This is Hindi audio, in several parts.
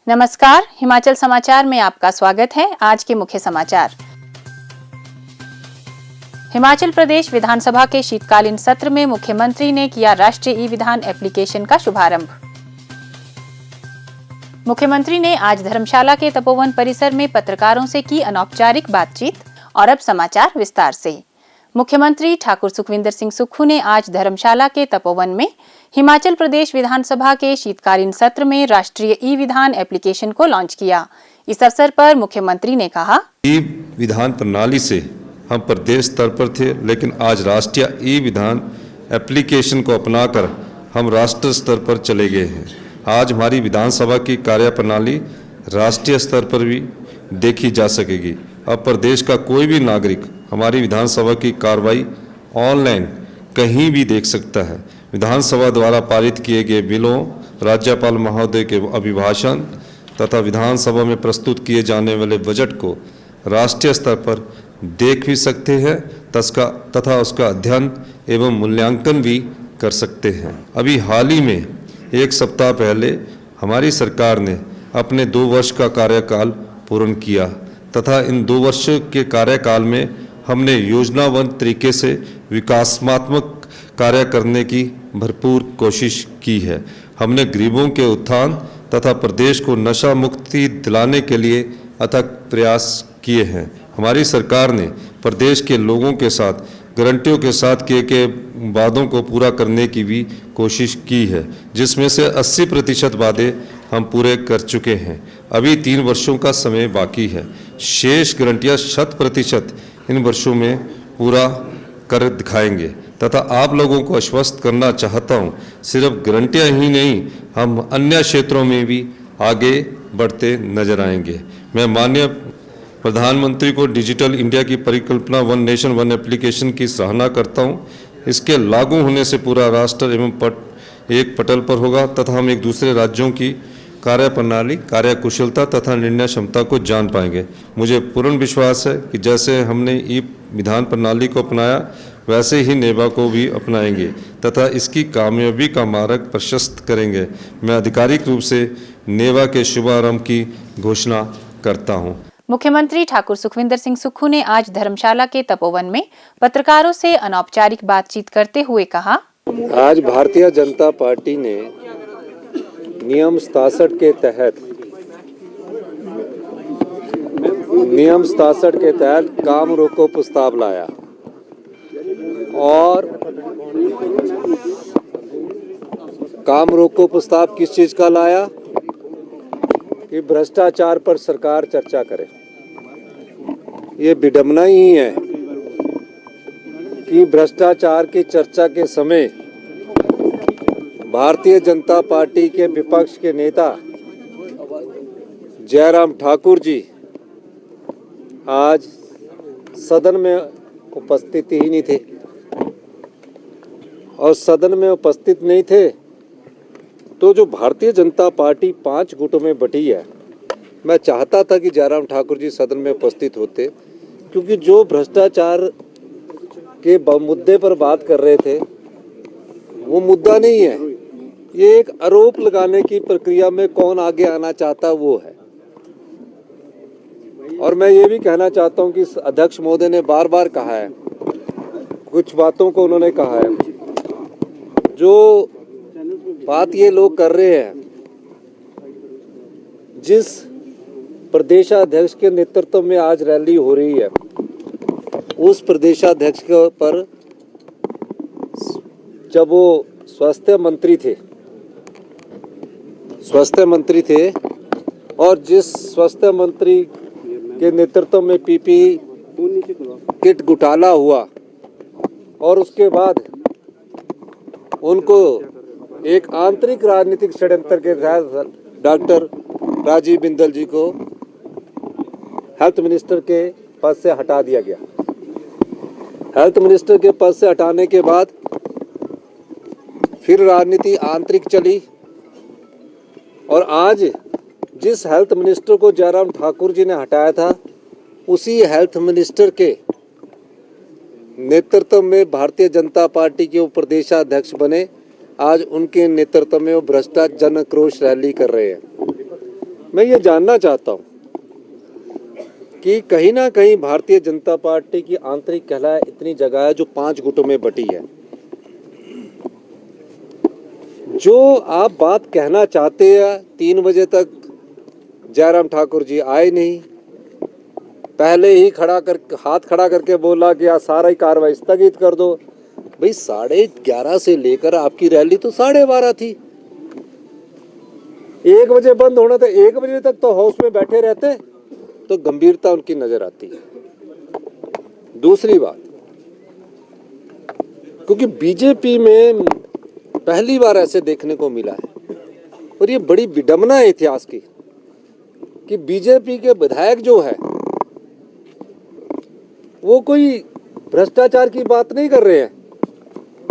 नमस्कार, हिमाचल समाचार में आपका स्वागत है। आज के मुख्य समाचार। हिमाचल प्रदेश विधानसभा के शीतकालीन सत्र में मुख्यमंत्री ने किया राष्ट्रीय ई-विधान एप्लीकेशन का शुभारंभ। मुख्यमंत्री ने आज धर्मशाला के तपोवन परिसर में पत्रकारों से की अनौपचारिक बातचीत। और अब समाचार विस्तार से। मुख्यमंत्री ठाकुर सुखविंदर सिंह सुक्खू ने आज धर्मशाला के तपोवन में हिमाचल प्रदेश विधानसभा के शीतकालीन सत्र में राष्ट्रीय ई-विधान एप्लीकेशन को लॉन्च किया। इस अवसर पर मुख्यमंत्री ने कहा, ई-विधान प्रणाली से हम प्रदेश स्तर पर थे, लेकिन आज राष्ट्रीय ई-विधान एप्लीकेशन को अपनाकर हम राष्ट्र स्तर पर चले गए हैं। आज हमारी विधानसभा की कार्यप्रणाली राष्ट्रीय स्तर पर भी देखी जा सकेगी। अब प्रदेश का कोई भी नागरिक हमारी विधानसभा की कार्रवाई ऑनलाइन कहीं भी देख सकता है। विधानसभा द्वारा पारित किए गए बिलों, राज्यपाल महोदय के अभिभाषण तथा विधानसभा में प्रस्तुत किए जाने वाले बजट को राष्ट्रीय स्तर पर देख भी सकते हैं तथा उसका अध्ययन एवं मूल्यांकन भी कर सकते हैं। अभी हाल ही में एक सप्ताह पहले हमारी सरकार ने अपने 2 वर्ष का कार्यकाल पूर्ण किया तथा इन 2 वर्ष के कार्यकाल में हमने योजनाबद्ध तरीके से विकासात्मक कार्य करने की भरपूर कोशिश की है। हमने गरीबों के उत्थान तथा प्रदेश को नशा मुक्ति दिलाने के लिए अथक प्रयास किए हैं। हमारी सरकार ने प्रदेश के लोगों के साथ गारंटियों के साथ किए गए वादों को पूरा करने की भी कोशिश की है, जिसमें से 80% वादे हम पूरे कर चुके हैं। अभी 3 वर्षों का समय बाकी है। शेष गारंटियां 100% इन वर्षों में पूरा कर दिखाएंगे तथा आप लोगों को आश्वस्त करना चाहता हूं, सिर्फ गारंटियां ही नहीं, हम अन्य क्षेत्रों में भी आगे बढ़ते नजर आएंगे। मैं माननीय प्रधानमंत्री को डिजिटल इंडिया की परिकल्पना वन नेशन वन एप्लीकेशन की सराहना करता हूं। इसके लागू होने से पूरा राष्ट्र एवं एक पटल पर होगा तथा हम एक दूसरे राज्यों की कार्यप्रणाली, कार्यकुशलता तथा निर्णय क्षमता को जान पाएंगे। मुझे पूर्ण विश्वास है कि जैसे हमने ई-विधान प्रणाली को अपनाया, वैसे ही नेवा को भी अपनाएंगे तथा इसकी कामयाबी का मार्ग प्रशस्त करेंगे। मैं आधिकारिक रूप से नेवा के शुभारंभ की घोषणा करता हूं। मुख्यमंत्री ठाकुर सुखविंदर सिंह सुक्खू ने आज धर्मशाला के तपोवन में पत्रकारों से अनौपचारिक बातचीत करते हुए कहा, आज भारतीय जनता पार्टी ने नियम 67 के तहत काम रोको प्रस्ताव लाया और काम रोको प्रस्ताव किस चीज का लाया कि भ्रष्टाचार पर सरकार चर्चा करे। ये विडंबना ही है कि भ्रष्टाचार की चर्चा के समय भारतीय जनता पार्टी के विपक्ष के नेता जयराम ठाकुर जी आज सदन में उपस्थित ही नहीं थे और सदन में उपस्थित नहीं थे तो जो भारतीय जनता पार्टी 5 गुटों में बटी है, मैं चाहता था कि जयराम ठाकुर जी सदन में उपस्थित होते, क्योंकि जो भ्रष्टाचार के मुद्दे पर बात कर रहे थे वो मुद्दा नहीं है। ये एक आरोप लगाने की प्रक्रिया में कौन आगे आना चाहता वो है। और मैं ये भी कहना चाहता हूं कि अध्यक्ष महोदय ने बार बार कहा है, कुछ बातों को उन्होंने कहा है, जो बात ये लोग कर रहे हैं, जिस प्रदेशाध्यक्ष के नेतृत्व में आज रैली हो रही है, उस प्रदेशाध्यक्ष के पर जब वो स्वास्थ्य मंत्री थे और जिस स्वास्थ्य मंत्री के नेतृत्व में पीपीई किट घोटाला हुआ और उसके बाद उनको एक आंतरिक राजनीतिक षड्यंत्र के तहत डॉक्टर राजीव बिंदल जी को हेल्थ मिनिस्टर के पद से हटा दिया गया। हेल्थ मिनिस्टर के पद से हटाने के बाद फिर राजनीति आंतरिक चली और आज जिस हेल्थ मिनिस्टर को जयराम ठाकुर जी ने हटाया था, उसी हेल्थ मिनिस्टर के नेतृत्व में भारतीय जनता पार्टी के प्रदेशाध्यक्ष बने। आज उनके नेतृत्व में वो भ्रष्टाचार जन आक्रोश रैली कर रहे हैं। मैं ये जानना चाहता हूँ कि कहीं ना कहीं भारतीय जनता पार्टी की आंतरिक कलह इतनी जगह है जो 5 गुटों में बटी है। जो आप बात कहना चाहते हैं 3 बजे तक जयराम ठाकुर जी आए नहीं, पहले ही हाथ खड़ा करके बोला कि आज सारा ही कार्रवाई स्थगित कर दो। भाई 11:30 से लेकर आपकी रैली तो 12:30 थी। 1 बजे बंद होना था, 1 बजे तक तो हाउस में बैठे रहते तो गंभीरता उनकी नजर आती है। दूसरी बात, क्योंकि बीजेपी में पहली बार ऐसे देखने को मिला है और ये बड़ी विडंबना है इतिहास की कि बीजेपी के विधायक जो है वो कोई भ्रष्टाचार की बात नहीं कर रहे हैं।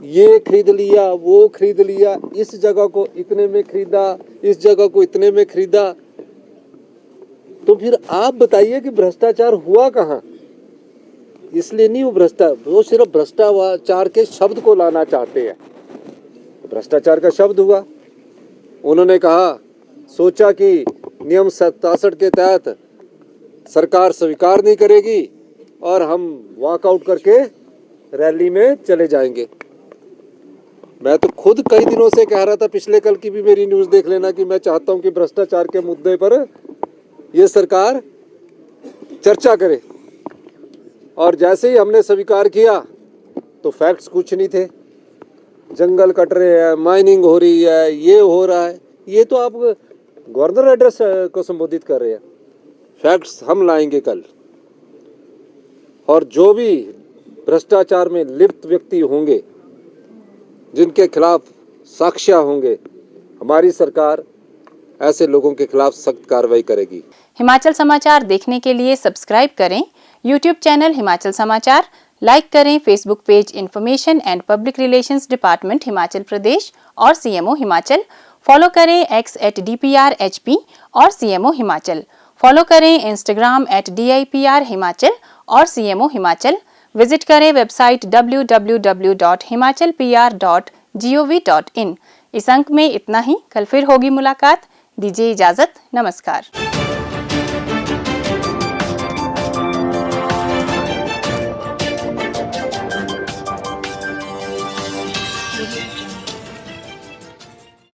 ये खरीद लिया, वो खरीद लिया, इस जगह को इतने में खरीदा, इस जगह को इतने में खरीदा। तो फिर आप बताइए कि भ्रष्टाचार हुआ कहाँ? इसलिए नहीं वो सिर्फ भ्रष्टाचार के शब्द को लाना चाहते हैं। भ्रष्टाचार का शब्द हुआ, उन्होंने कहा सोचा कि नियम 67 के तहत सरकार स्वीकार नहीं करेगी और हम वॉकआउट करके रैली में चले जाएंगे। मैं तो खुद कई दिनों से कह रहा था, पिछले कल की भी मेरी न्यूज़ देख लेना, कि मैं चाहता हूं कि भ्रष्टाचार के मुद्दे पर ये सरकार चर्चा करे। और जैसे ही हमने स्वीकार किया तो फैक्ट्स कुछ नहीं थे। जंगल कट रहे हैं, माइनिंग हो रही है, ये हो रहा है। ये तो आप गवर्नर एड्रेस को संबोधित कर रहे हैं। फैक्ट्स हम लाएंगे कल, और जो भी भ्रष्टाचार में लिप्त व्यक्ति होंगे, जिनके खिलाफ साक्ष्य होंगे, हमारी सरकार ऐसे लोगों के खिलाफ सख्त कार्रवाई करेगी। हिमाचल समाचार देखने के लिए सब्सक्राइब करें यूट्यूब चैनल हिमाचल समाचार, लाइक करें Facebook page information and public relations department Himachal Pradesh और सीएमओ हिमाचल, फॉलो करें x@DPRHP और सीएमओ हिमाचल, फॉलो करें इंस्टाग्राम @DIPR हिमाचल और सीएमओ हिमाचल, विजिट करें वेबसाइट www.himachalpr.gov.in। इस अंक में इतना ही, कल फिर होगी मुलाकात। दीजिए इजाजत, नमस्कार।